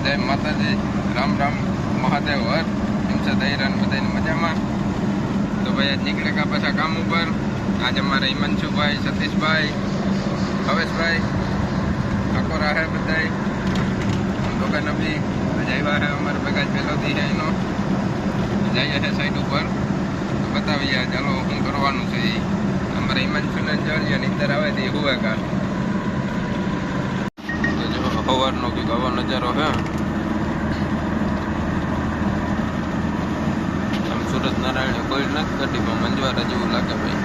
જય માતાજી, રામ રામ, મહાદેવ હર. એમ છે દૈરાન બધાને મજામાં? તો ભાઈ આજ નીકળે કા પાછા કામ ઉપર. આજે અમારે હિમાંશુભાઈ, સતીશભાઈ, હવેશભાઈ અકોરા હે બધાય દુકાન બી આવ્યા હે અમારે ભેગા જ પેલો દી હે એનો જઈએ છે સાઈડ ઉપર તો બતાવીએ ચાલો શું કરવાનું છે. અમારે હિમાંશુને જોઈએ નીંદર આવે તે હુવે કા તો જો સવારનો કંઈક આવો નજારો હે. આમ સુરત નારાયણ કોઈ નથી કાઢી પણ મંજવારા જેવું લાગે ભાઈ.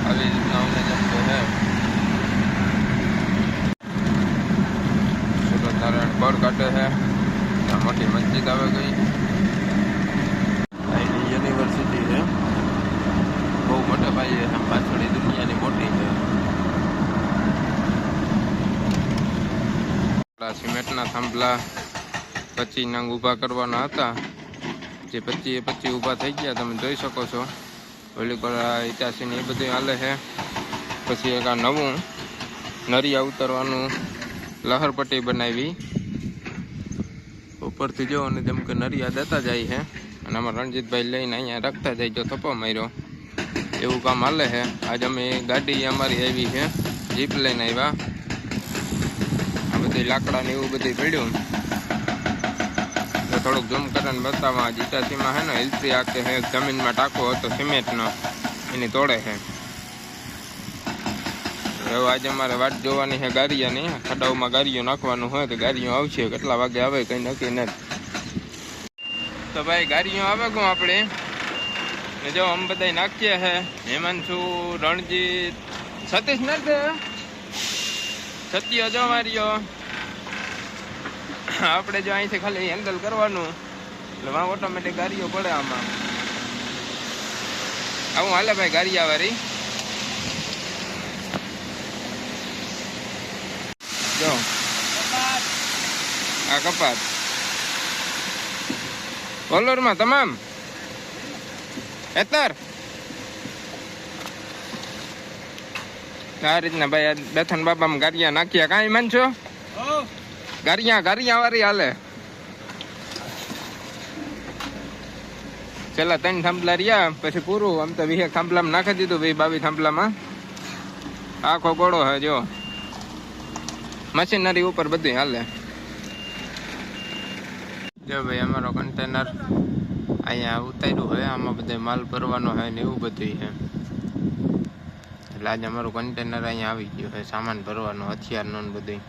આવી રીતના અમને જમતો હે. સુરત નારાયણ બળ કાઢે છે. ત્યાં મોટી મસ્જિદ આવે ગઈ. અહીંની યુનિવર્સિટી છે, બહુ મોટા પાયે છે. પાછળ દુનિયાની મોટી છે. સિમેન્ટના થાંભલા 25 નંગ ઊભા કરવાના હતા, જે 25 ઊભા થઈ ગયા તમે જોઈ શકો છો. ઓલી પર ઇટાસીને એ બધું હાલે છે. પછી એક આ નવું નરિયા ઉતરવાનું લહરપટ્ટી બનાવી ઉપરથી જો, અને જેમ કે નરિયા દેતા જાય છે અને આમાં રણજીતભાઈ લઈને અહીંયા રાખતા જાય. જો થપ્પો માર્યો એવું કામ હાલે છે. આજ અમે ગાડી અમારી આવી છે, જીપ લઈને આવ્યા. આ બધી લાકડા ને એવું બધું પડ્યું તો થોડુંક ઝૂમ કરીને બતાવવા. જીટાસીમાં છે ને હિલથી આખે છે જમીનમાં ટાંકો હતો સિમેન્ટનો, એની તોડે છે. હવે આજે અમારે વાટ જોવાની છે ગાડીઓની. ખડાઓમાં ગાડીઓ નાખવાનું હોય તો ગાડીઓ આવશે, કેટલા વાગે આવે કંઈ નક્કી નથી. તો ભાઈ ગાડીઓ આવે કોણ આપણે ને જો અમે બધા નાખીએ છે. હેમાંશુ, રણજીત, સતીશ નથી, સત્ય જો માર્યો. આપણે જો અહીંથી ખાલી હેન્ડલ કરવાનું એટલે વાં ઓટોમેટિક ગાડીઓ પડે આમાં. આવું હાલે ભાઈ ગાડીયા વાળી. જો આ કપાત કોલોરમાં તમામ એતર આ રીતના ભાઈ બેથન બાબામાં ગારિયા નાખ્યા. કાંઈ માનશો ગારિયા વાળી હાલે. છેલ્લા 3 થાંભલા રહ્યા પછી પૂરું. આમ તો 20 થાંભલામાં નાખી દીધું, 22 થાંભલામાં. આખો ગોળો હે જો. મશીનરી ઉપર બધું હાલે. જો ભાઈ અમારો કન્ટેનર અહીંયા ઉતાર્યું હોય. આમાં બધે માલ ભરવાનો હોય ને એવું બધું છે. એટલે આજે અમારું કન્ટેનર અહીંયા આવી ગયું છે, સામાન ભરવાનો, હથિયારનો બધું.